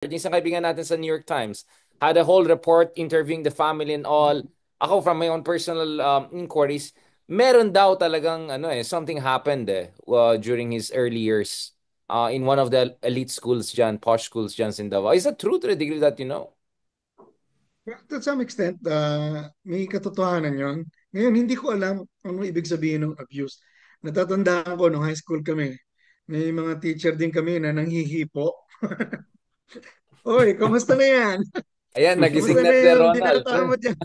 yung isang kaibigan natin sa New York Times had a whole report interviewing the family and all. Ako from my own personal inquiries, meron daw talagang something happened during his early years in one of the elite schools dyan, posh schools dyan in Davao. Is that true to the degree that you know? To some extent, may katotohanan yon. Ngayon, hindi ko alam ano ibig sabihin ng abuse. Natatandaan ko nung high school kami, may mga teacher din kami na nanghihipo. Oy, kamusta na yan? Ayan, nagising Kamusta na na si yung Ronald. binata mo dyan?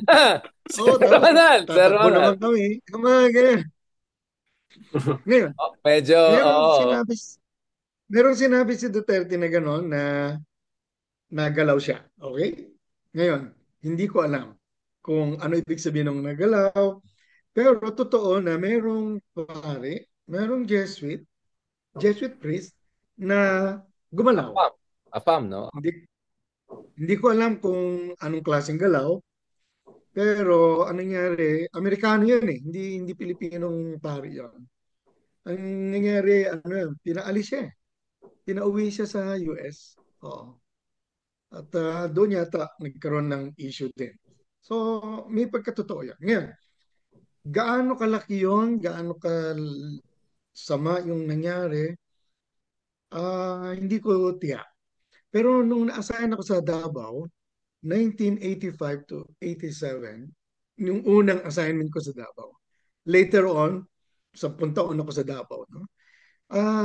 Si Oo, tapos Ronald, si tatakbo naman Ronald. kami. Mga ganyan. Ngayon, Oh, medyo, meron oo. sinabi, meron sinabi si Duterte na gano'n na nagalaw siya. Okay? Ngayon, hindi ko alam kung ano ibig sabihin ng nagalaw. Pero totoo na merong pare, merong Jesuit priest na gumalaw. Afam. Afam, no? Hindi, hindi ko alam kung anong klaseng galaw, pero anong nangyari, Amerikano yun eh, hindi Pilipinong pare yun. Ang nangyari, ano yun, pinaalis siya eh. Pinauwi siya sa US. Oo. At doon yata nagkaroon ng issue din. So, may pagkatotoo yan. Ngayon, gaano kalaki yun, gaano ka sama yung nangyari, hindi ko tiyak. Pero nung na-assign ako sa Davao, 1985 to 87, yung unang assignment ko sa Davao. Later on, 10 taon ako sa Davao, no?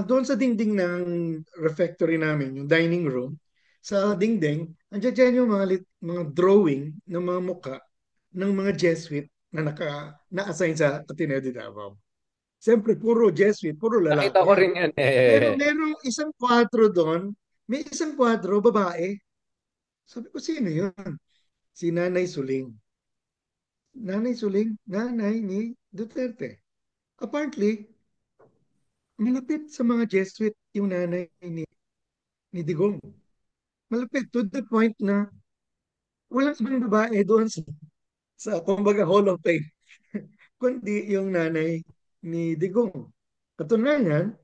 Doon sa dingding ng refectory namin, yung dining room, sa dingding, andiyan dyan yung mga drawing ng mga muka ng mga Jesuit na na-assign sa Ateneo de Davao. Siyempre, puro Jesuit, puro Nakita lalaki ko yan. rin yan. Pero merong isang kwadro doon, may isang kwadro, babae. Sabi ko, sino yun? Si Nanay Suling. Nanay Suling, nanay ni Duterte. Apparently, malapit sa mga Jesuit yung nanay ni Digong. Malapit to the point na walang ibang babae doon sa kumbaga Hall of Fame, kundi yung nanay ni Digong. Katunayan,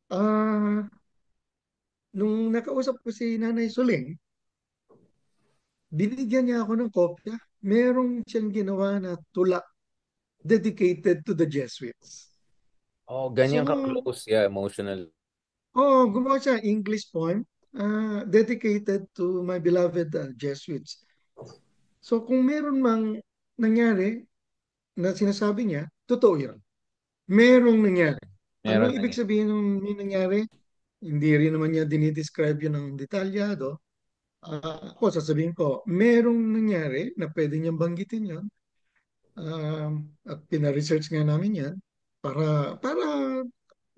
ah, nung nakausap ko si Nanay Suling, binigyan niya ako ng kopya. Merong siyang ginawa na tula dedicated to the Jesuits. Oh, ganyan So, ka-close. Yeah, emotional. gumawa siya English poem dedicated to my beloved Jesuits. So, kung meron mang nangyari na sinasabi niya, totoo yun. Merong nangyari. Meron Anong na ibig yan. sabihin ng may nangyari? Hindi rin naman niya dinidescribe yun ng detalyado. Ako, sasabihin ko, merong nangyari na pwede niyang banggitin yun. At pina-research nga namin yan para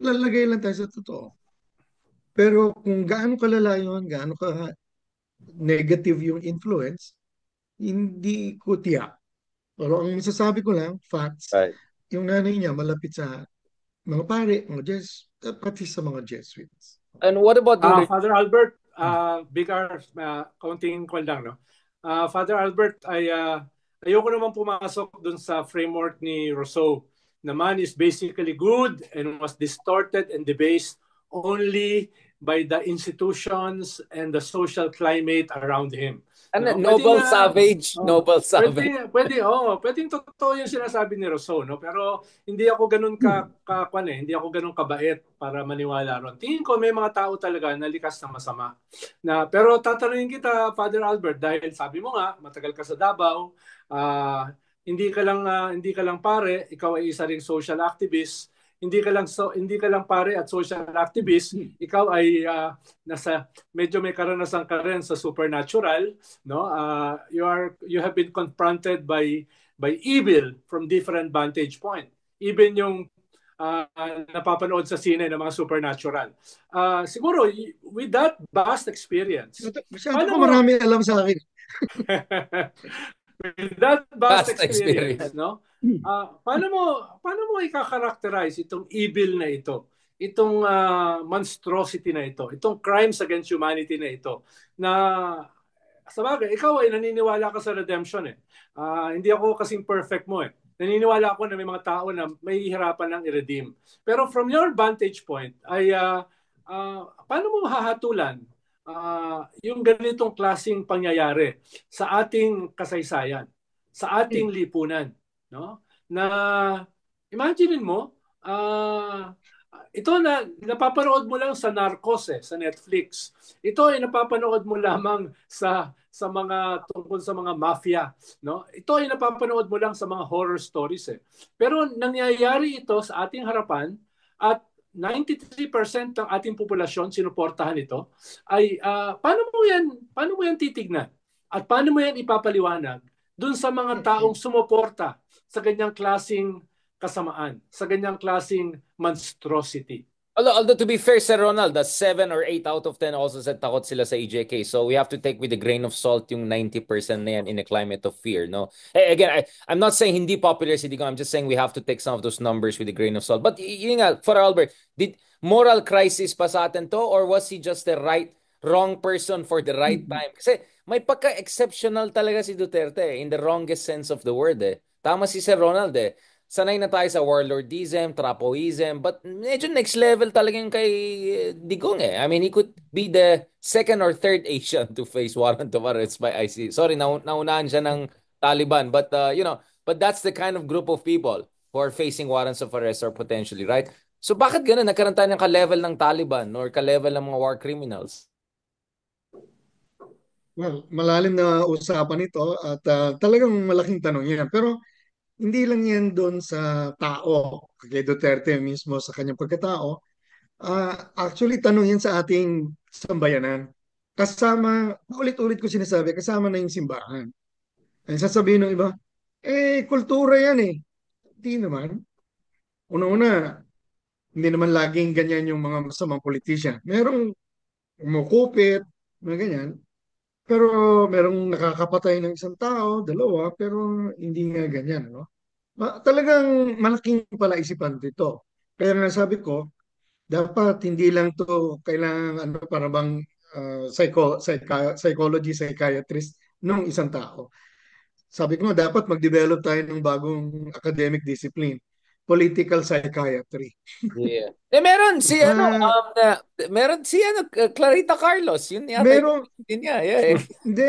lalagay lang tayo sa totoo. Pero kung gaano kalala yun, gaano ka negative yung influence, hindi ko tiyak. Pero ang masasabi ko lang, facts, Right. yung nanay niya malapit sa mga pare, pati sa mga Jesuits. And what about yung Father Albert, big R, kaunting kwan lang, no? Father Albert, ayoko naman pumasok dun sa framework ni Rousseau na man is basically good and was distorted and debased only by the institutions and the social climate around him. No? Pwedeng, Noble Savage? Noble Savage. pwedeng totoo yung sinasabi ni Rousseau, no? Pero hindi ako ganun hindi ako ganun kabait para maniwala ron. Tingin ko may mga tao talaga na likas na masama. Pero tatanungin kita, Father Albert, dahil sabi mo nga, matagal ka sa Davao, hindi ka lang pare, ikaw ay isa ring social activist, hindi ka lang pare at social activist, ikaw ay medyo may karanasan ka rin sa supernatural, no? You have been confronted by evil from different vantage point. Even yung napapanood sa sine ng mga supernatural. Siguro with that vast experience, Masyado paano ko mo marami alam sa akin. with that vast Past experience, experience. no? Paano mo i-characterize itong evil na ito? Itong monstrosity na ito, itong crimes against humanity na ito, na sa bagay, ikaw ay naniniwala ka sa redemption eh. Hindi ako kasing perfect mo eh. Naniniwala ako na may mga tao na may hirapan ng i-redeem. Pero from your vantage point, ay paano mo hahatulan yung ganitong klaseng pangyayari sa ating kasaysayan, sa ating lipunan, no? Na imaginein mo, ito na napapanood mo lang sa Narcos sa Netflix. Ito ay napapanood mo lamang sa mga tungkol sa mga mafia, no? Ito ay napapanood mo lang sa mga horror stories Pero nangyayari ito sa ating harapan at 93% ng ating populasyon sinuportahan ito ay paano mo yan titignan? At paano mo yan ipapaliwanag dun sa mga taong sumuporta sa ganyang klasing kasamaan, sa ganyang klasing monstrosity? Although to be fair, Sir Ronald, the 7 or 8 out of 10 also said takot sila sa EJK. So we have to take with a grain of salt yung 90% na yan in a climate of fear, no? Hey, again, I'm not saying hindi popular si Digong. I'm just saying we have to take some of those numbers with a grain of salt. But yun nga, for Albert, did moral crisis pa sa atin to or was he just the wrong person for the right time? Kasi may pagka-exceptional talaga si Duterte in the wrongest sense of the word Tama si Sir Ronald sanay na tayo sa warlordism, trapoism, but medyo next level talaga yung kay Digong I mean, he could be the second or third Asian to face warrant of arrest by ICC. Sorry, naunahan siya ng Taliban, but but that's the kind of group of people who are facing warrants of arrest or potentially, right? So bakit ganun? Nagkaroon tayo ng ka-level ng Taliban or ka-level ng mga war criminals? Well, malalim na usapan ito at talagang malaking tanong yan. Pero hindi lang yan doon sa tao, kay Duterte mismo sa kanyang pagkatao. Actually, tanong yan sa ating sambayanan. Kasama, ulit-ulit ko sinasabi, kasama na yung simbahan. Ay sasabihin ng iba, kultura yan Hindi naman. Una-una, hindi naman laging ganyan yung mga masamang politisyan. Merong umukupit, mga ganyan. Pero merong nakakapatay ng isang tao, dalawa, pero hindi nga ganyan, no? Talagang malaking palaisipan dito. Kaya nga sabi ko, dapat hindi lang to kailangan para bang psychology, psychiatrist nung isang tao. Sabi ko nga, dapat mag-develop tayo ng bagong academic discipline, political psychiatry. Yeah. Meron si Ah, meron si Clarita Carlos. Yun yata merong yung din niya. Yeah. Hindi,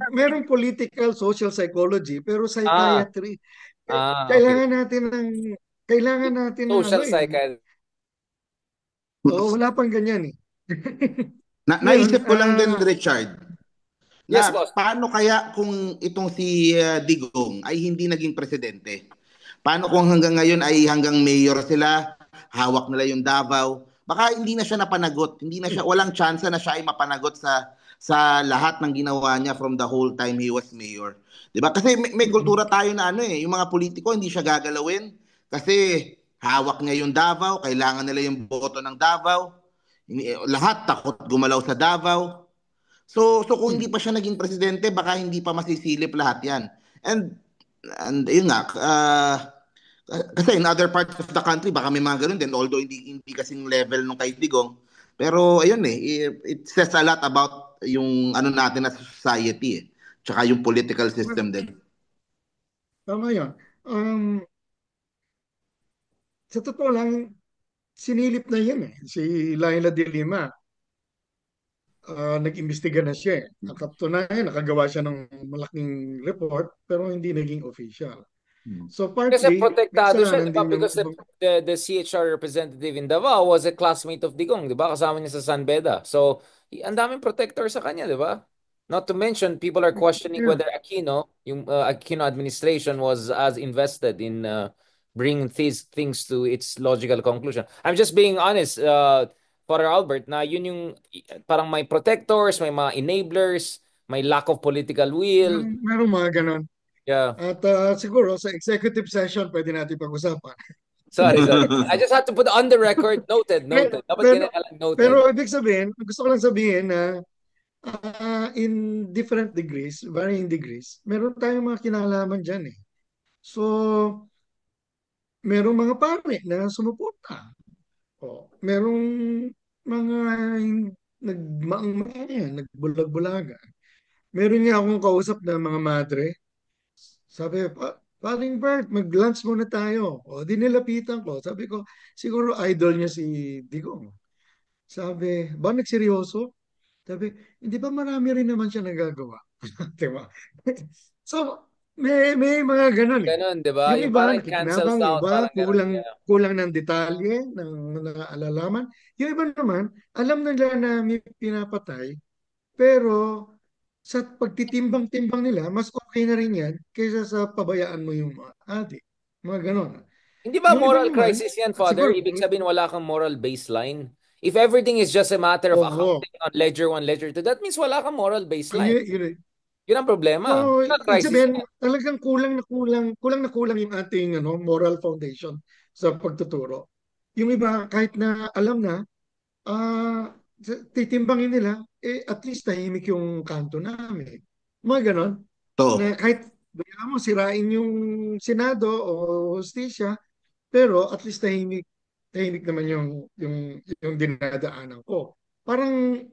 merong political social psychology, pero Ah, psychiatry. okay. Kailangan natin ng kailangan natin ng Social psychiatry. Oo, wala pang ganyan Ngayon, Naisip ko lang din, Richard, Yes, na boss. paano kaya kung itong si Digong ay hindi naging presidente? Paano kung hanggang ngayon ay hanggang mayor sila, hawak nila yung Davao? Baka hindi na siya napanagot, hindi na siya, walang chance na siya ay mapanagot sa lahat ng ginawa niya from the whole time he was mayor. 'Di ba? Kasi may kultura tayo na yung mga politiko hindi siya gagalawin kasi hawak niya yung Davao, kailangan nila yung boto ng Davao. Lahat takot gumalaw sa Davao. So kung hindi pa siya naging presidente, baka hindi pa masisilip lahat 'yan. And yun nga, kasi in other parts of the country baka may mga ganun din although hindi kasing level nung kay Digong. Pero ayun it says a lot about yung ano natin na society Tsaka yung political system din. tama yun. Um, sa totoo lang, sinilip na yan Si Laila de Lima, nag-imbestiga na siya Ang katunayan, nakagawa siya ng malaking report, pero hindi naging official. Hmm. So Kasi partly, may protektado siya, di kasalanan ba? din yung Because the CHR representative in Davao was a classmate of Digong, di ba? Kasama niya sa San Beda. So, ang daming protector sa kanya, di ba? Not to mention, people are questioning yeah, whether yung Aquino administration was as invested in bringing these things to its logical conclusion. I'm just being honest, Father Albert, na yun yung parang may protectors, may mga enablers, may lack of political will. merong mga ganon. Yeah. At siguro sa executive session, pwede natin pag-usapan. Sorry. I just had to put on the record. Noted, Pero, noted. Dapat pero, ganyan ka lang pero noted. ibig sabihin, gusto ko lang sabihin na in different degrees, varying degrees, meron tayong mga kinalaman dyan So, merong mga pare na sumuporta. Merong mga nagbulag-bulaga. Meron nga akong kausap na mga madre. Sabi, Paring Bert, mag-lunch muna tayo. Di nilapitan ko. Sabi ko, siguro idol niya si Digong. Sabi, ba nagseryoso? Sabi, hindi ba marami rin naman siya nagagawa? Diba? So, may mga ganun eh. Ganun, di ba? Yung Yung iba parang cancel nakikinabang, yung sound, iba parang ganun. kulang Yeah. kulang ng detalye, ng alalaman. Yung iba naman, alam nila na may pinapatay, pero sa pagtitimbang-timbang nila, mas okay na rin yan kaysa sa pabayaan mo yung mga adik. Mga ganon. Hindi ba Yung iba moral naman, crisis yan, Father? siguro, Ibig sabihin wala kang moral baseline. If everything is just a matter of oo, accounting on ledger 1, ledger 2, that means wala kang moral baseline. yun, Yun ang problema. so, Wala ibig crisis sabihin, yan. talagang kulang na kulang yung ating moral foundation sa pagtuturo. Yung iba, kahit na alam na, titimbangin nila, at least tahimik yung kanto namin. Mga ganon. Na To. kahit bigyan mo sirain yung Senado o Hustisya, pero at least tahimik naman yung dinadaanan ko. Parang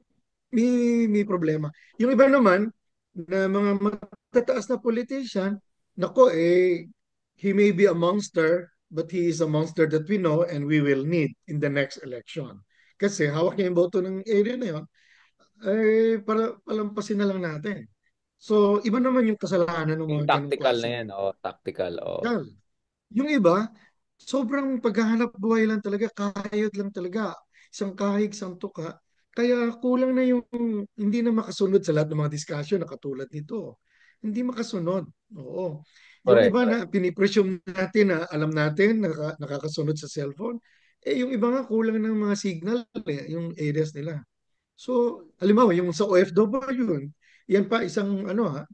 may problema. Yung iba naman, na mga matataas na politician, nako he may be a monster, but he is a monster that we know and we will need in the next election. Kasi hawak niya yung boto ng area na yun, para palampasin na lang natin. So, iba naman yung kasalanan ng Yung mga ganong tactical na yan. klaseng Oh, tactical. Oh. yan. Yung iba, sobrang paghahanap buhay lang talaga, kayod lang talaga. Isang kahig, isang tuka. Kaya kulang na yung hindi na makasunod sa lahat ng mga discussion na katulad nito. Hindi makasunod. Oo. Yung Correct, iba correct. na pinipresume natin na alam natin, nakakasunod sa cellphone. Yung iba nga kulang ng mga signal, yung areas nila. So, halimbawa, yung sa OFW, yan pa isang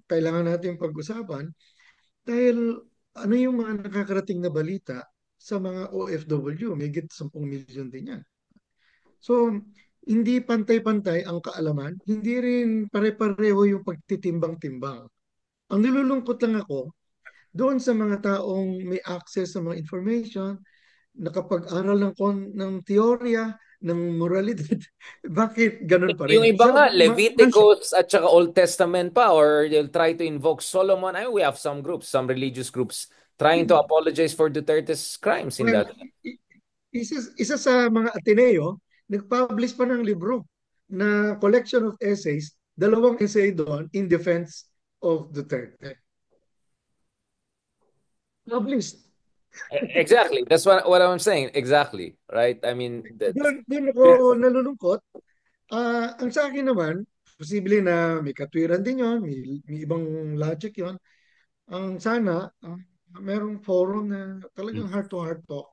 kailangan natin pag-usapan dahil ano yung mga nakakarating na balita sa mga OFW, may higit 10 milyon din yan. So, hindi pantay-pantay ang kaalaman, hindi rin pare-pareho yung pagtitimbang-timbang. Ang nilulungkot lang ako, doon sa mga taong may access sa mga information, nakapag-aral ng teorya, ng moralidad, bakit ganun pa Yung rin? iba nga, Mansya. Leviticus at saka Old Testament pa, or they'll try to invoke Solomon. I mean, we have some groups, some religious groups trying to apologize for Duterte's crimes in Well, that. isa sa mga Ateneo, nag-publish pa ng libro na collection of essays, 2 essay doon in defense of Duterte. Published. Exactly. That's what I'm saying. Exactly. Right? I mean, Doon ako nalulungkot. Ang sa akin naman, posible na may katwiran din yon, may ibang logic yon. Ang sana, merong forum na talagang heart-to-heart talk.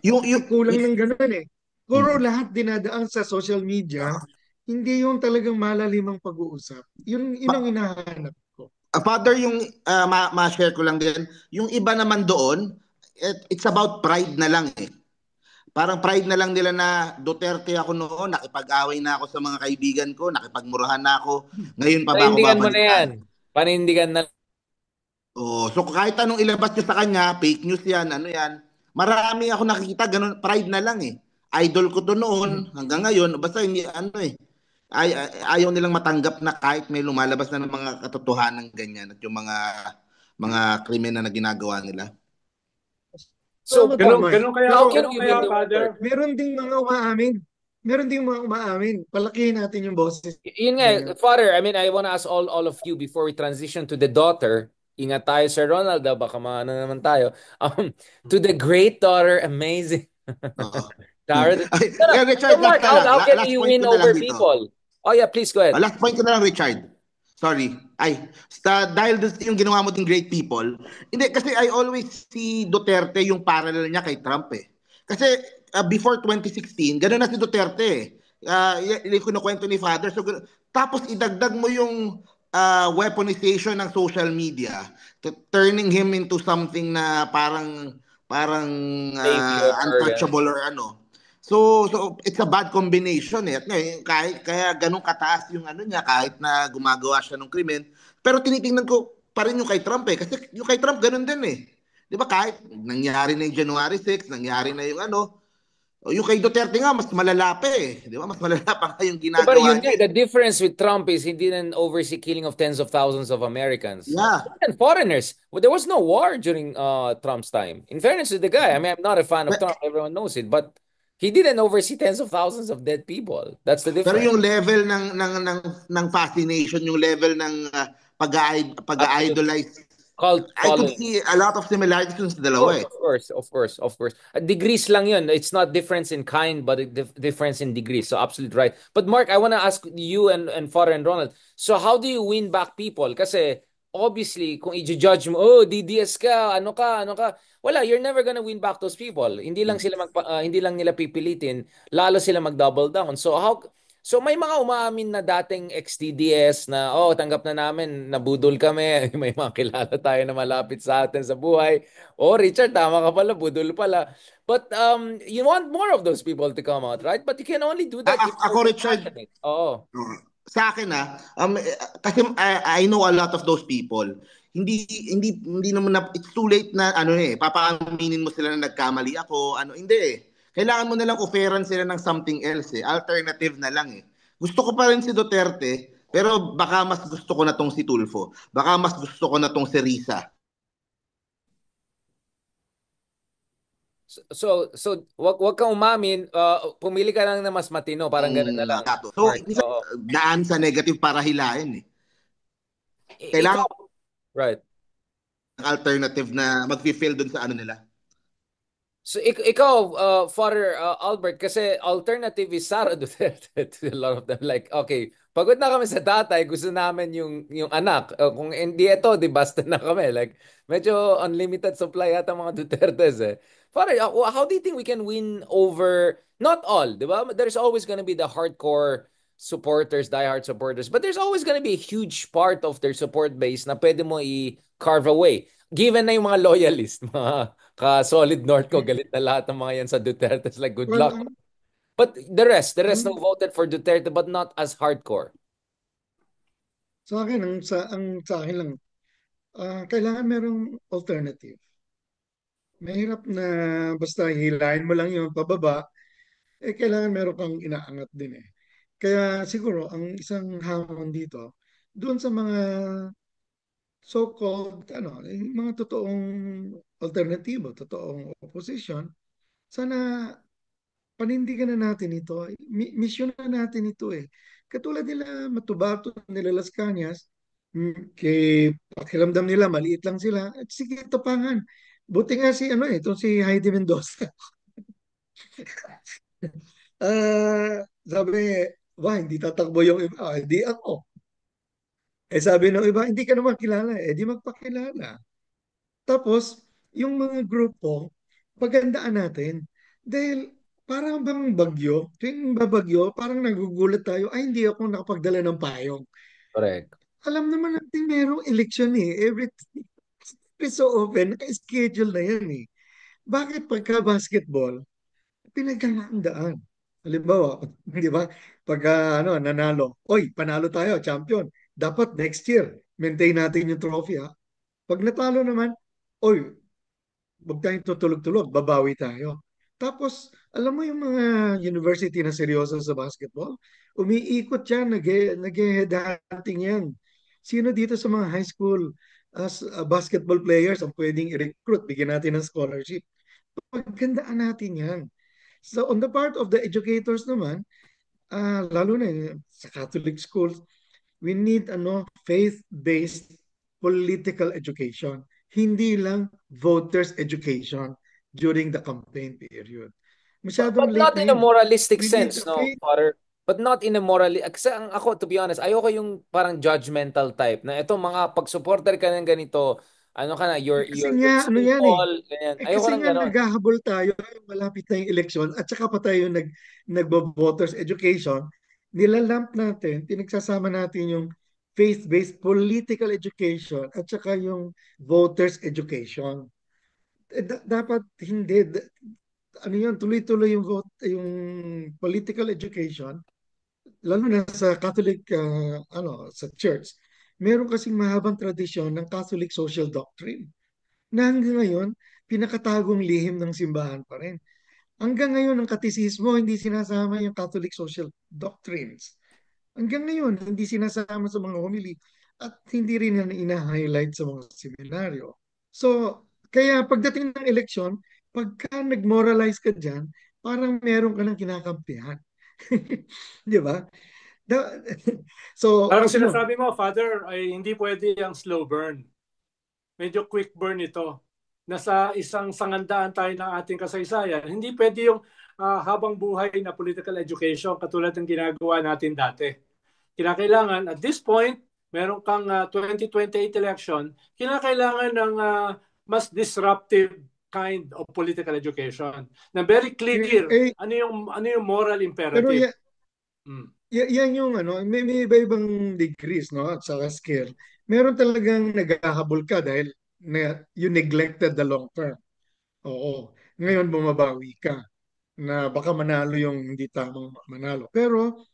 Yung Kulang ng ganun eh. Puro Mm. lahat dinadaan sa social media, hindi yung talagang malalimang pag-uusap. Yun ang hinahanap ko. Father, yung ma-share ko lang din, yung iba naman doon, it's about pride na lang eh. Parang pride na lang nila na Duterte ako noon, nakipag-away na ako sa mga kaibigan ko, nakipagmurahan na ako, ngayon pa ba ako panindigan mo na yan. babalikan? Panindigan na. Oh, so kahit anong ilabas nyo sa kanya, fake news yan, ano yan, marami ako nakikita, ganun, pride na lang eh. Idol ko to noon, hanggang ngayon, basta hindi, ano eh, ayaw nilang matanggap na kahit may lumalabas na ng mga katotohanan ganyan at yung mga krimen na ginagawa nila. So, Tama eh. Ganun kaya, how can Pero ganun we kaya, win the Father. war? meron ding mga umaamin. Meron ding mga umaamin. Palakihin natin yung boses. Yun nga, Father, I mean, I want to ask all of you before we transition to the daughter. Ingat tayo, Sir Ronald, baka maano naman tayo. To the great daughter, amazing. Oo. Tara, Ay, no, no. Richard, So, Mark, last na lang. how can Last you point win ko na lang over dito. people? Oh yeah, please go ahead. Last point ko na lang, Richard. Sorry. Dahil yung ginawa mo din great people, hindi, kasi I always see Duterte yung parallel niya kay Trump eh. Kasi before 2016, gano'n na si Duterte eh. Yung kinukwento ni Father. So, tapos idagdag mo yung weaponization ng social media, turning him into something na parang Savior. untouchable or ano. So it's a bad combination eh. At ngayon, kaya ganun kataas yung ano niya kahit na gumagawa siya ng krimen. Pero tinitingnan ko pa rin yung kay Trump eh. Kasi yung kay Trump ganun din eh. 'Di ba kahit nangyari na yung January 6, nangyari na yung ano, yung kay Duterte nga mas malala pa eh. 'Di ba? Mas malala pa nga yung But ginagawa yun niya. nga, the difference with Trump is he didn't oversee killing of tens of thousands of Americans. Yeah. And foreigners. Well, there was no war during Trump's time. In fairness to the guy, I mean, I'm not a fan of Trump. Everyone knows it. But He didn't oversee tens of thousands of dead people. That's the Pero difference. yung level ng fascination, yung level ng Absolutely. pag-idolize, Cult I could following. see a lot of similarities dun sa Of course, dalawa eh. of course, of course, of course. Degrees lang yun. It's not difference in kind, but a difference in degrees. So absolutely right. But Mark, I want to ask you and Father and Ronald. So how do you win back people? Kasi obviously, kung i-judge mo, oh, DDS ka, ano ka. Wala, you're never gonna win back those people. Hindi lang nila pipilitin, lalo sila mag-double down. So may mga umaamin na dating ex-DDS na, oh, tanggap na namin, nabudol kami. May mga kilala tayo na malapit sa atin sa buhay. Oh, Richard, tama ka pala, budol pala. But you want more of those people to come out, right? But you can only do that if Ako, you're Richard, compassionate. Oo. sa akin kasi I know a lot of those people. Hindi naman it's too late na papaaminin mo sila na nagkamali ako, hindi eh. Kailangan mo na lang offeran sila ng something else eh. Alternative na lang eh. Gusto ko pa rin si Duterte, pero baka mas gusto ko na tong si Tulfo. Baka mas gusto ko na tong si Risa. Wag kang umamin, pumili ka lang na mas matino, parang ganun na lang. So, Mark, hindi sa oo. daan sa negative para hilahin eh. Ikaw, Kailangan right. ng alternative na mag-fill dun sa ano nila. So ikaw, Father Albert, kasi alternative is Sara Duterte to a lot of them. Like, okay, pagod na kami sa tatay, gusto namin yung anak. Kung hindi ito, di basta na kami. Like, medyo unlimited supply yata mga Dutertes eh. Father, how do you think we can win over, not all, di ba? There's always gonna be the hardcore supporters, diehard supporters, but there's always gonna be a huge part of their support base na pwede mo i-carve away. Given na yung mga loyalist, mga ka-solid North ko, galit na lahat ng mga yan sa Duterte. It's like, good Well, luck. But the rest who ang voted for Duterte but not as hardcore. sa akin, ang sa akin lang, kailangan merong alternative. Mahirap na basta hilahin mo lang yung pababa, kailangan meron kang inaangat din eh. Kaya siguro, ang isang hamon dito, doon sa mga so-called, yung mga totoong alternatibo, totoong opposition, sana panindigan na natin ito. Mission na natin ito eh. Katulad nila Matubato, nila Las Cañas, kay pakiramdam nila, maliit lang sila. At sige, tapangan. Buti nga si, itong si Heidi Mendoza. Sabi, hindi tatakbo yung iba. Hindi ako. Sabi ng iba, hindi ka naman kilala. Di magpakilala. Tapos, yung mga grupo, pagandaan natin. Dahil parang bang bagyo, tuwing babagyo, parang nagugulat tayo, ay hindi ako nakapagdala ng payong. Correct. Alam naman natin merong eleksyon eh. Everything is so open, naka-schedule na yan eh. Bakit pagka basketball, pinaghahandaan? Halimbawa, di ba? Pagka nanalo, oy, panalo tayo, champion. Dapat next year, maintain natin yung trophy ha. Pag natalo naman, oy, huwag tayong tutulog-tulog, babawi tayo. Tapos, alam mo yung mga university na seryoso sa basketball, umiikot yan, nag-headhunting yan. Sino dito sa mga high school as basketball players ang pwedeng i-recruit, bigyan natin ng scholarship. Pagkandaan natin yan. So on the part of the educators naman, lalo na sa Catholic schools, we need faith-based political education. Hindi lang voters education during the campaign period. But Masyadong late not na in a yun. moralistic We need sense, a no, faith. Father? But not in a morally. Kasi ako, to be honest, ayoko yung parang judgmental type na ito mga pag-supporter ka ng ganito, ano ka na, Kasi you're nga, yan eh. sinful, ganyan. Ayoko Kasi ng nga ganon. naghahabol tayo, malapit na yung eleksyon, at saka pa tayo nagbo-voters education, nilalamp natin, pinagsasama natin yung faith-based political education at saka yung voters education. Dapat hindi. Ano yun, tuloy-tuloy yung yung political education, lalo na sa Catholic, sa church. Meron kasing mahabang tradisyon ng Catholic social doctrine na hanggang ngayon, pinakatagong lihim ng simbahan pa rin. Hanggang ngayon, ang katisismo, hindi sinasama yung Catholic social doctrines. Hanggang ngayon, hindi sinasama sa mga homily at hindi rin yan ina-highlight sa mga seminaryo. So, kaya pagdating ng eleksyon, pagka nag-moralize ka dyan, parang meron ka ng kinakampihan. Di ba? Da- so, Parang yun. sinasabi mo, Father, ay hindi pwede ang slow burn. Medyo quick burn ito. Nasa isang sangandaan tayo ng ating kasaysayan. Hindi pwede yung habang buhay na political education katulad ng ginagawa natin dati. Kinakailangan, at this point, meron kang 2028 election, kinakailangan ng mas disruptive kind of political education na very Eh, clear eh, ano yung moral pero imperative. yan yung ano, may iba-ibang degrees, no? At saka skill. Meron talagang naghahabol ka dahil you neglected the long term. Oo. Ngayon bumabawi ka na baka manalo yung hindi tamang manalo. Pero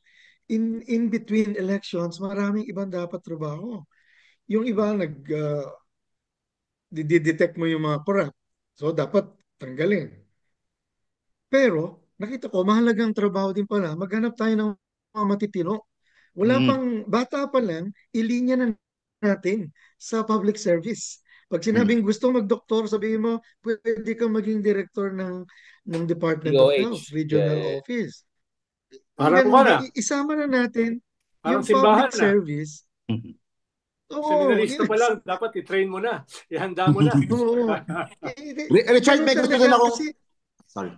in between elections, maraming ibang dapat trabaho. Yung iba detect mo yung mga corrupt. So dapat tanggalin. Pero nakita ko mahalagang trabaho din pala maghanap tayo ng mga matitino. Wala Mm. pang bata pa lang, ilinya na natin sa public service. Pag Mm. sinabing gusto magdoktor, sabihin mo, pwede kang maging director ng Department of Health, DOH. Yeah, Regional yeah, yeah. Office. Yung Parang ganun ko ba, na, isama na natin parang yung public simbahan na. service. Mm. Oo, Seminarista pa yes. lang, dapat i-train mo na. Ihanda mo na. Oo. Richard, Ganun may gusto din talaga akong... kasi Sorry.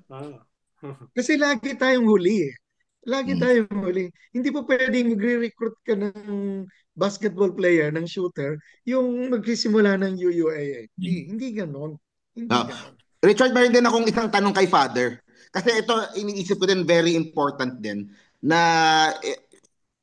Kasi lagi tayong huli eh. Lagi Mm. tayong huli. Hindi po pwedeng magre-recruit ka ng basketball player, ng shooter, yung magsisimula ng UUAAP. Hindi ganon. Hindi Ah, ganon. Richard, meron din akong isang tanong kay Father. Kasi ito, iniisip ko din very important din na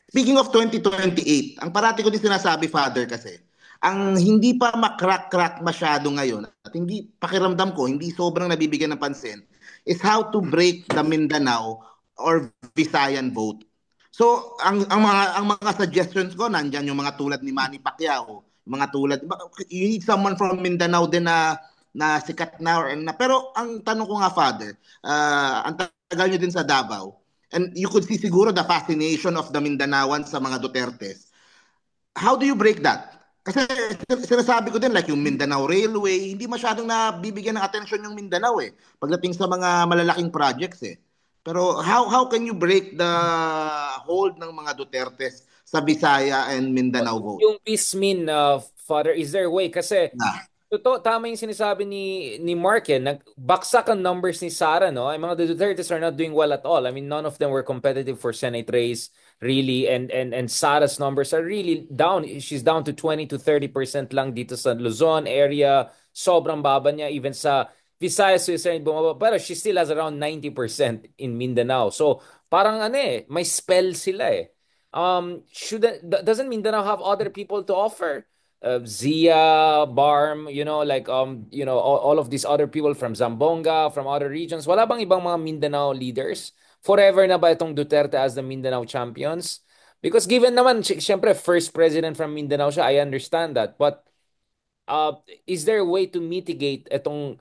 speaking of 2028, ang parati ko din sinasabi, Father, kasi ang hindi pa makrak-crack masyado ngayon at hindi pakiramdam ko, hindi sobrang nabibigyan ng pansin is how to break the Mindanao or Visayan vote. So, ang mga suggestions ko nandiyan yung mga tulad ni Manny Pacquiao, mga tulad you need someone from Mindanao din na sikat na, pero ang tanong ko nga, Father, ang tagal nyo din sa Davao, and you could see siguro the fascination of the Mindanaoans sa mga Dutertes. How do you break that? Kasi sinasabi ko din, like yung Mindanao Railway, hindi masyadong nabibigyan ng atensyon yung Mindanao eh. Pagdating sa mga malalaking projects eh. Pero how can you break the hold ng mga Dutertes sa Visaya and Mindanao vote? Yung Pismin, Father, is there a way? Kasi Na. totoo, tama yung sinasabi ni Mark eh. Nagbaksak ang numbers ni Sara, no? Ay, mga Dutertes are not doing well at all. I mean, none of them were competitive for Senate race, really. And Sara's numbers are really down. She's down to 20 to 30% lang dito sa Luzon area. Sobrang baba niya. Even sa Visayas, bumaba. Pero she still has around 90% in Mindanao. So, parang ano eh, may spell sila eh. Doesn't Mindanao have other people to offer? Zia, Barm, all of these other people from Zambonga, from other regions. Wala bang ibang mga Mindanao leaders? Forever na ba itong Duterte as the Mindanao champions? Because given naman, syempre, first president from Mindanao siya, I understand that. But is there a way to mitigate itong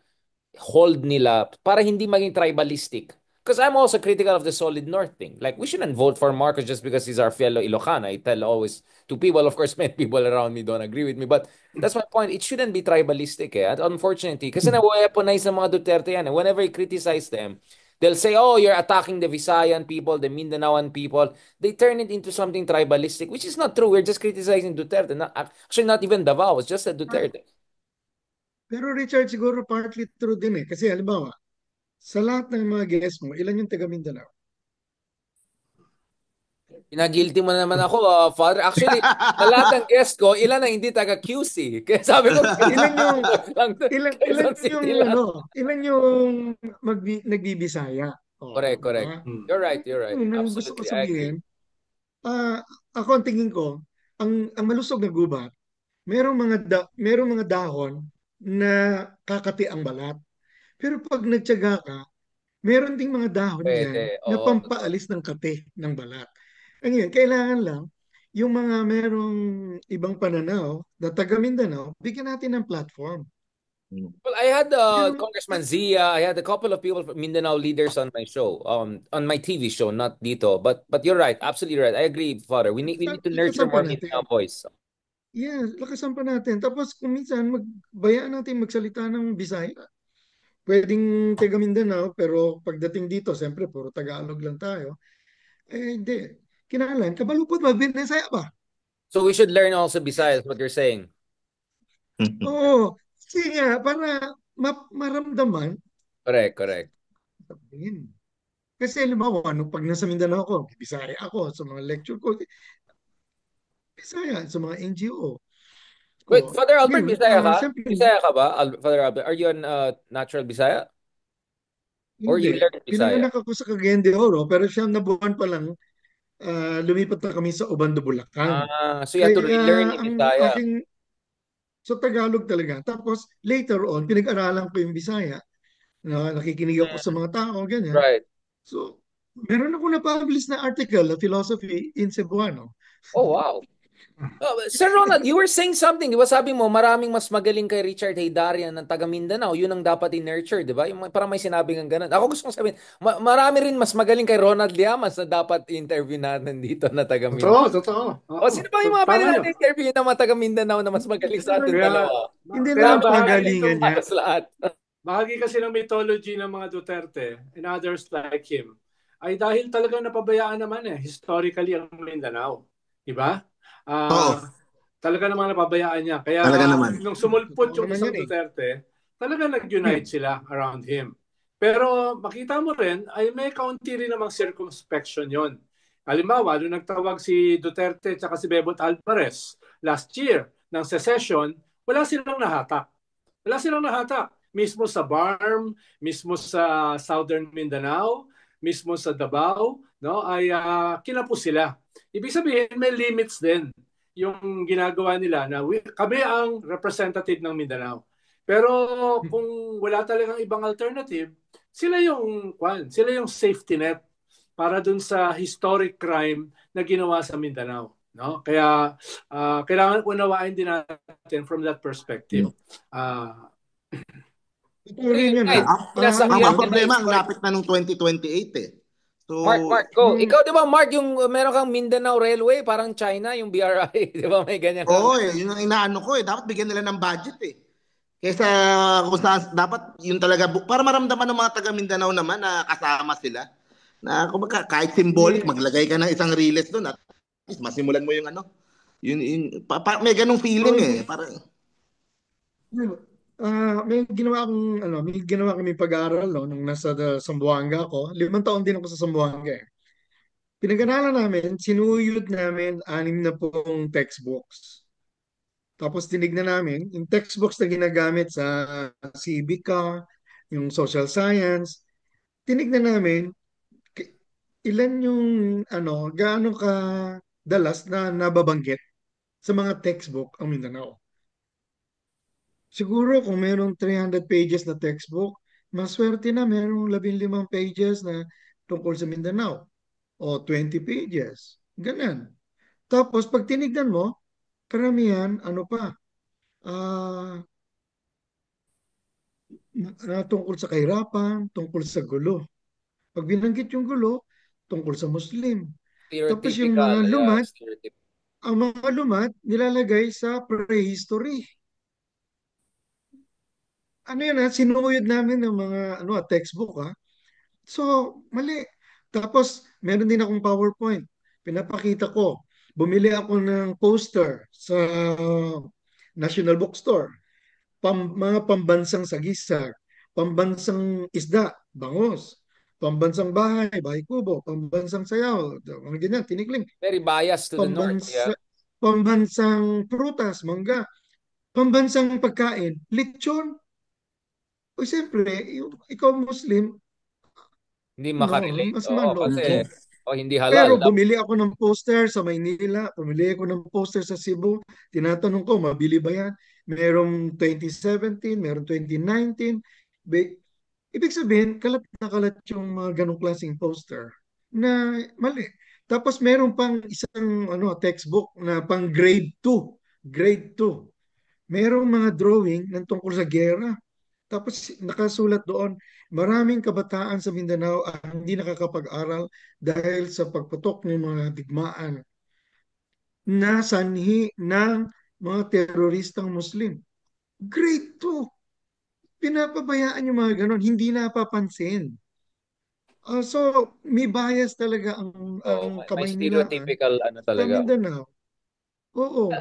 hold nila para hindi maging tribalistic? Because I'm also critical of the Solid North thing. Like, we shouldn't vote for Marcos just because he's our fellow Ilocano. I tell always to people, of course, many people around me don't agree with me, but that's my point. It shouldn't be tribalistic eh. At unfortunately, kasi na-weaponize ng mga Duterte yan eh. Whenever I criticize them, they'll say, oh, you're attacking the Visayan people, the Mindanaoan people. They turn it into something tribalistic, which is not true. We're just criticizing Duterte. Actually, not even Davao. It's just a Duterte. Pero Richard, siguro partly true din eh. Kasi halimbawa, sa lahat ng mga guests mo, ilan yung taga Mindanao? Pinagilty mo naman ako, Father. Actually, sa lahat ng guest ko, ilan na hindi taga QC. Kaya sabi ko, Ilan yung lang to, ilan Quezon yung City lang. ilan yung nagbibisaya? Oh, Correct, di correct. ba? You're right, you're right. Yun ang gusto ko Absolutely, I agree. sabihin. Ako ang tingin ko, ang malusog na gubat, merong mga dahon na kakati ang balat. Pero pag nagtiyaga ka, meron ding mga dahon diyan Pwede, na oo, totoo. pampaalis ng kate ng balat. Ngayon, kailangan lang yung mga merong ibang pananaw na taga Mindanao, bigyan natin ng platform. Well, I had Yung, Congressman Zia. I had a couple of people, Mindanao leaders on my show, on my TV show, not dito. But you're right, absolutely right. I agree, Father. We need to nurture lakasan pa more Mindanao natin. voice. Yeah, lakasan pa natin. Tapos kung minsan, bayaan natin magsalita ng Bisaya. pwedeng taga Mindanao, pero pagdating dito, siyempre, puro Tagalog lang tayo. Eh, hindi. Kinahanglan, kabalupod ba? Binisaya ba? So we should learn also Visayas, what you're saying. Oo. Kasi nga, para maramdaman, Correct, correct. sabihin. Kasi halimbawa, nung pag nasa Mindanao ako, Bisaya ako sa mga lecture ko, Bisaya sa mga NGO. Wait, Oh, Father Albert, ngayon, Bisaya ka? siyempre, Bisaya ka ba, Father Albert? Are you an natural Bisaya? Or you hindi. learned Bisaya? Pinanganak ako sa Cagayan de Oro, pero siyam na buwan pa lang, lumipat na kami sa Obando, Bulacan. So you have to Kaya relearn yung ang Bisaya. aking, so Tagalog talaga. Tapos later on, pinag-aralan ko yung Bisaya. Nakikinig ako sa Mm, mga tao, ganyan. right. So, meron ako na-publish na article na philosophy in Cebuano. Oh, wow. Sir Ronald, you were saying something. Di ba sabi mo, maraming mas magaling kay Richard Haydarian ng taga Mindanao. Yun ang dapat i-nurture, di ba? Parang may sinabi ng ganun. Ako gusto kong sabihin, marami rin mas magaling kay Ronald Llamas na dapat i-interview natin dito na taga Mindanao. Totoo. O, Oo. sino ba yung mga pwede Tama yun. natin interview na mga taga Mindanao na mas magaling sa ating Kaya, dalawa? Hindi kaya lang Tama na bahagi pagalingan itong niya. halos lahat. bahagi kasi ng mythology ng mga Duterte and others like him ay dahil talagang napabayaan naman historically ang Mindanao. Diba? Oo, Talaga namang napabayaan niya. Kaya talaga naman. nung sumulpot Totoo yung naman isang yan eh. Duterte, talaga nag-unite sila around him. Pero makita mo rin, ay may kaunti rin namang circumspection yon. Halimbawa, nung nagtawag si Duterte at si Bebot Alvarez last year ng secession, wala silang nahatak. Wala silang nahatak. Mismo sa BARM, mismo sa Southern Mindanao, mismo sa Davao, no, ay kinapos sila. Ibig sabihin, may limits din yung ginagawa nila na kami ang representative ng Mindanao. Pero kung wala talagang ibang alternative, sila yung safety net para dun sa historic crime na ginawa sa Mindanao, no? Kaya kailangan unawain din natin from that perspective. Totoo rin yan Right. eh. Ano Sinasabihan Ang ka lang, na problema, ang historic. lapit na nung 2028 eh. Mark, So, go. yung, Ikaw, di ba, Mark, yung meron kang Mindanao Railway, parang China, yung BRI. Di ba, may ganyan kang... oo eh, yun ang inaano ko eh. Dapat bigyan nila ng budget eh. Kesa kung saan, dapat yun talaga, para maramdaman ng mga taga Mindanao naman na kasama sila. Na kumbaga, kahit symbolic, eh, maglagay ka ng isang riles doon at least masimulan mo yung ano. May ganong feeling eh. hindi, Para, may ginawa kami pag-aaral no, nung nasa Zamboanga ako. 5 taon din ako sa Zamboanga eh. Pinag-aralan namin, sinuyod namin 60 textbooks. Tapos tinignan namin, yung textbooks na ginagamit sa Civica, yung social science, tinignan namin ki- ilan yung gaano ka dalas na nababanggit sa mga textbook ang Mindanao. Siguro kung mayroong 300 pages na textbook, maswerte na mayroong 15 pages na tungkol sa Mindanao o 20 pages. Ganun. Tapos pag tinignan mo, karamihan, ano pa, ah, tungkol sa kahirapan, tungkol sa gulo. Pag binanggit yung gulo, tungkol sa Muslim. Tapos yung Stereotypical, mga yeah, lumat, stereotypical. ang mga lumat nilalagay sa prehistory. Ano yan ha? Sinuyod namin ng mga textbook ha. So, mali. Tapos, meron din akong PowerPoint. Pinapakita ko. Bumili ako ng poster sa National Bookstore. Mga pambansang sagisag, pambansang isda, bangus, pambansang bahay, bahay kubo, pambansang sayaw, mga ganyan, tinikling, Very biased to the north, yeah. pambansang prutas, mangga, pambansang pagkain, lechon. O siyempre, ikaw Muslim, Hindi no, makarelate. mas Oo, manok. kasi hindi halal. Pero bumili ako ng poster sa Maynila, bumili ako ng poster sa Cebu. Tinatanong ko, mabili ba yan? Merong 2017, merong 2019. Ibig sabihin, kalat na kalat yung mga ganong klaseng poster na mali. Tapos meron pang isang textbook na pang grade 2. Grade 2. Merong mga drawing ng tungkol sa gera. Tapos nakasulat doon, maraming kabataan sa Mindanao ang hindi nakakapag-aral dahil sa pagputok ng mga digmaan na sanhi ng mga teroristang Muslim. Grade 2. pinapabayaan yung mga ganon, hindi napapansin. So, may bias talaga ang Oh, may Kamaynilaan stereotypical ano sa talaga. Mindanao. Oo.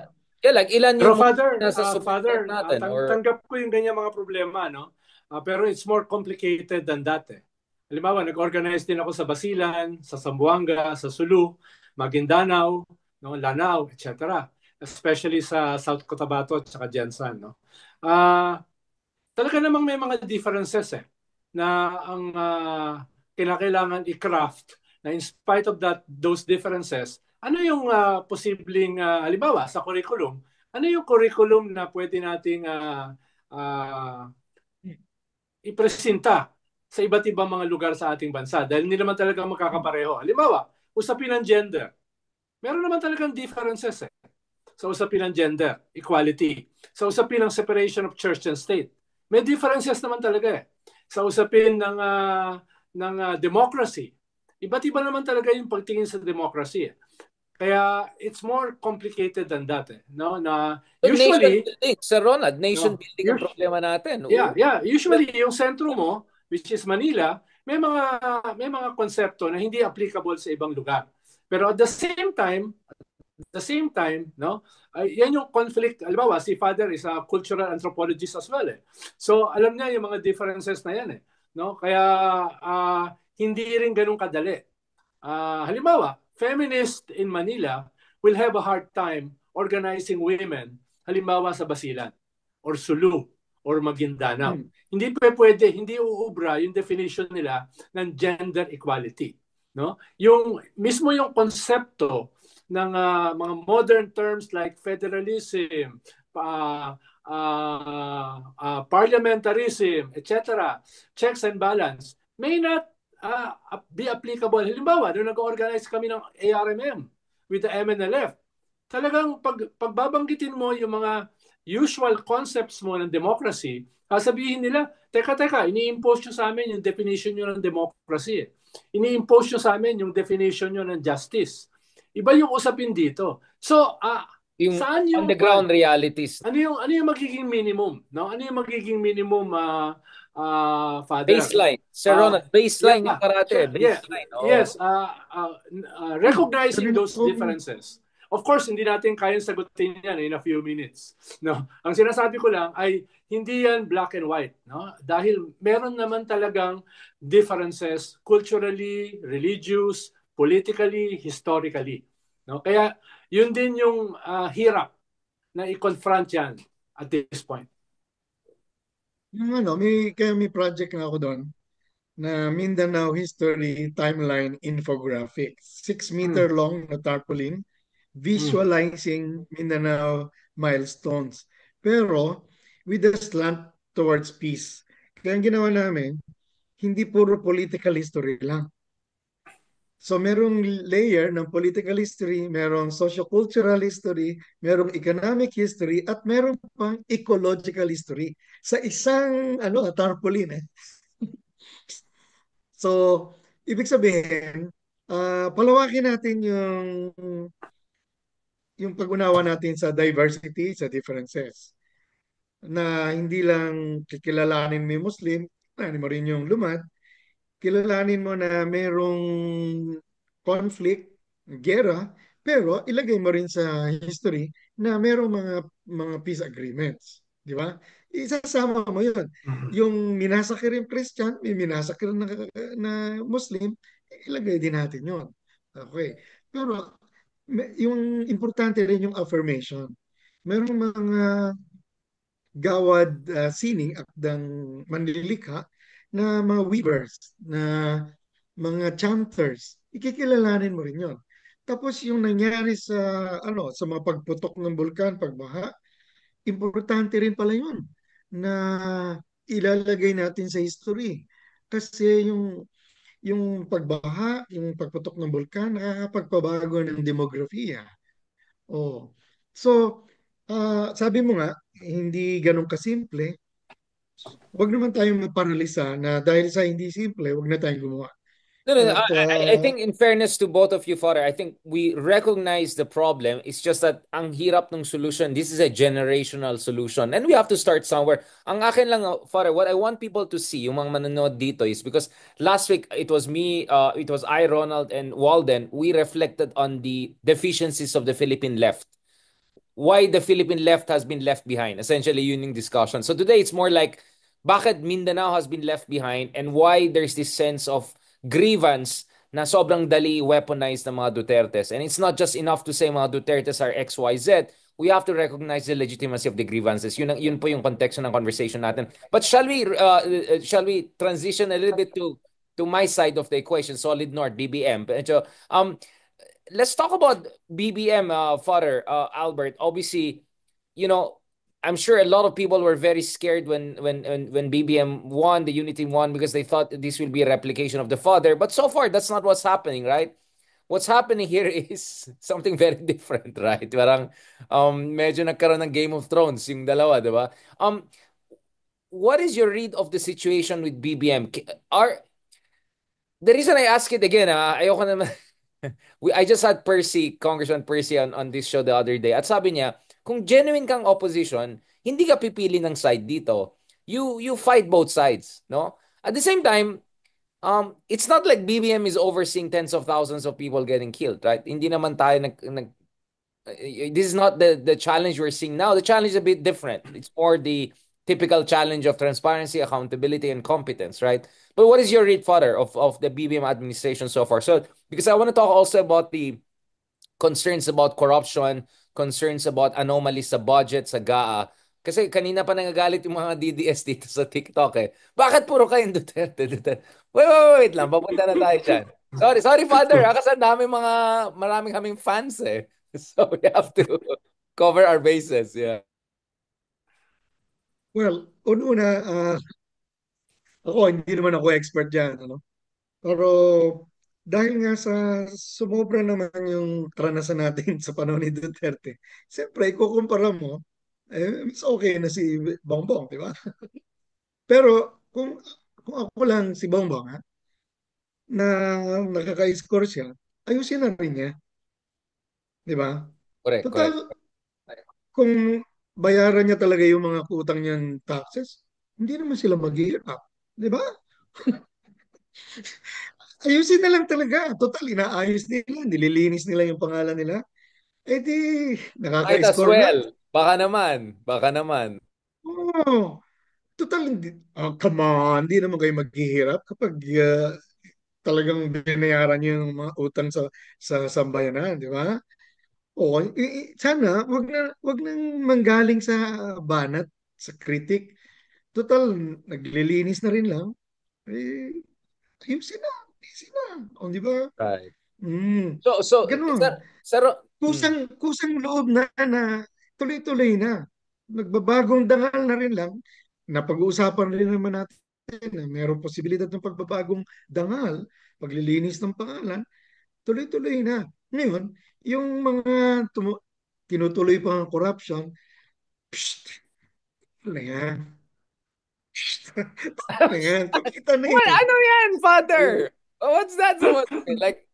Yeah, like ilan Pero yung mga Father, nasa Supreme Court natin or tanggap ko yung ganyan mga problema, no? Pero it's more complicated than that. Eh. Halimbawa, nag-organize din ako sa Basilan, sa Zamboanga, sa Sulu, Maguindanao, no, Lanao, etc. Especially sa South Cotabato at saka Jensan, no? Ah, talaga namang may mga differences eh na ang kinakailangan i-craft na in spite of those differences, ano yung posibleng halimbawa sa curriculum, ano yung curriculum na pwede nating uh, ipresenta sa iba't ibang mga lugar sa ating bansa dahil hindi naman talaga magkakapareho. Halimbawa, usapin ng gender. Meron naman talagang differences eh sa usapin ng gender, equality, sa usapin ng separation of church and state. May differences naman talaga eh. Sa usapin ng democracy. Iba't iba naman talaga yung pagtingin sa democracy eh. Kaya it's more complicated than that eh. No? Na so, nation usually, building, Sir Ronald, nation no, building ang problema natin. usually yung sentro mo, which is Manila, may mga konsepto na hindi applicable sa ibang lugar. Pero at the same time, no, yan yung conflict. Halimbawa, si Father is a cultural anthropologist as well. Eh. So, alam niya yung mga differences na yan. Eh, no? Kaya, hindi rin ganun kadali. Halimbawa, feminist in Manila will have a hard time organizing women, halimbawa sa Basilan, or Sulu, or Maguindanao. Hindi pwede, hindi uubra yung definition nila ng gender equality. No? Mismo yung konsepto ng mga modern terms like federalism, parliamentarism, etc., checks and balance, may not be applicable. Halimbawa, nung nag-organize kami ng ARMM with the MNLF, talagang pagbabanggitin mo yung mga usual concepts mo ng democracy, sasabihin nila, teka, ini-impose nyo sa amin yung definition nyo ng democracy. Ini-impose nyo sa amin yung definition nyo ng justice. Iba yung usapin dito. So, yung saan yung on-the-ground realities. Ano yung magiging minimum? No? Ano yung magiging minimum, Father? Baseline. Sir Ronald, baseline yung karate. Baseline. Yes. Recognizing those differences. Of course, hindi natin kayang sagutin yan in a few minutes. No? Ang sinasabi ko lang ay hindi yan black and white. No? Dahil meron naman talagang differences culturally, religious, politically, historically. No? Kaya yun din yung hirap na i-confront yan at this point. May project na ako doon na Mindanao History Timeline Infographic. 6-meter long na tarpaulin visualizing Mindanao milestones. Pero with a slant towards peace. Kaya ang ginawa namin, hindi puro political history lang. So merong layer ng political history, merong socio-cultural history, merong economic history, at merong pang ecological history sa isang tarpaulin eh. So, ibig sabihin, palawakin natin yung pag-unawa natin sa diversity, sa differences. Na hindi lang kikilalanin mo yung Muslim, mo rin yung lumad, kilalanin mo na merong conflict, gera, pero ilagay mo rin sa history na merong mga peace agreements. Di ba? Isasama mo yun. Yung minasakir yung Christian, may minasakir na Muslim, ilagay din natin yun. Okay. Pero yung importante rin yung affirmation. Merong mga gawad sining akdang manlilikha na mga weavers, na mga chanters, ikikilalanin mo rin yon. Tapos yung nangyari sa mga pagputok ng bulkan, pagbaha, importante rin pala yun na ilalagay natin sa history. Kasi yung pagbaha, yung pagputok ng bulkan, nakakapagpabago ng demografiya. Oh. So, sabi mo nga, hindi ganun kasimple. Huwag naman tayong maparalisa na dahil sa hindi simple, huwag na tayong gumawa. No, no, no. At I think in fairness to both of you, Father, I think we recognize the problem. It's just that ang hirap ng solution. This is a generational solution. And we have to start somewhere. Ang akin lang, Father, what I want people to see, yung mga manonood dito is because last week, it was me, it was I, Ronald, and Walden. We reflected on the deficiencies of the Philippine left, why the Philippine left has been left behind. Essentially, yun yung discussion. So today, it's more like, bakit Mindanao has been left behind and why there's this sense of grievance na sobrang dali weaponized ng mga Dutertes. And it's not just enough to say mga Dutertes are XYZ. We have to recognize the legitimacy of the grievances. Yun po yung context ng conversation natin. But shall we transition a little bit to my side of the equation, Solid North, BBM? So, let's talk about BBM, Father Albert. Obviously, you know, I'm sure a lot of people were very scared when BBM won, the unity won, because they thought this will be a replication of the father. But so far, that's not what's happening, right? What's happening here is something very different, right? Parang medyo nagkaroon ng Game of Thrones yung dalawa, di ba? What is your read of the situation with BBM? Are the reason I ask it again, ayoko naman. I just had Congressman Percy on this show the other day. At sabi niya, kung genuine kang opposition, hindi ka pipili ng side dito. You fight both sides, no? At the same time, it's not like BBM is overseeing tens of thousands of people getting killed, right? Hindi naman tayo this is not the challenge we're seeing now. The challenge is a bit different. It's more the typical challenge of transparency, accountability, and competence, right? But what is your read, Father, of the BBM administration so far? So, because I want to talk also about the concerns about corruption, concerns about anomalies sa budget, sa GAA. Kasi kanina pa nagagalit yung mga DDS dito sa TikTok eh. Bakit puro kayong Duterte, Duterte? Wait lang. Papunta na tayo dyan. Sorry, Father. Kasi maraming kaming fans eh. So we have to cover our bases. Yeah. well, una, ako hindi naman ako expert diyan, ano. Pero dahil nga sa sumobra naman yung karanasan natin sa panahon ni Duterte, siyempre, ikukumpara mo, mas okay na si Bongbong, di ba? Pero kung ako lang si Bongbong, ha, na nakaka-score siya, ayusin na rin niya, di ba? Correct, Total, correct. kung bayaran niya talaga yung mga utang niyang taxes, hindi naman sila maghihirap, di ba? Ayusin na lang talaga. Total, inaayos nila, nililinis nila yung pangalan nila. Eh di, Might as nakaka-score na. well. Baka naman. Baka naman. Oh, total, hindi, come on, hindi naman kayo maghihirap kapag talagang binayaran niyo yung mga utang sa sambayanan, di ba? O, sana, wag nang manggaling sa banat, sa kritik. Total, naglilinis na rin lang. Eh, ayusin na, ayusin na. O, di ba? Right. Mm, So, ganon. mm, Kusang loob na tuloy-tuloy na. Nagbabagong dangal na rin lang. Napag-uusapan rin naman natin na mayroong posibilidad ng pagbabagong dangal, paglilinis ng pangalan, tuloy-tuloy na. Ngayon, yung mga tinutuloy pa ng corruption, psst, na yan. Psst, na yan. Pakita na What? yan. Ano yan, Father? Eh, What's that supposed to mean? Like,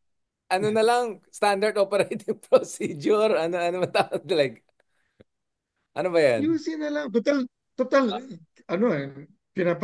ano na lang, standard operating procedure? Ano matawag? Like, ano ba yan? Ayusin na lang. Total, ano pinapakita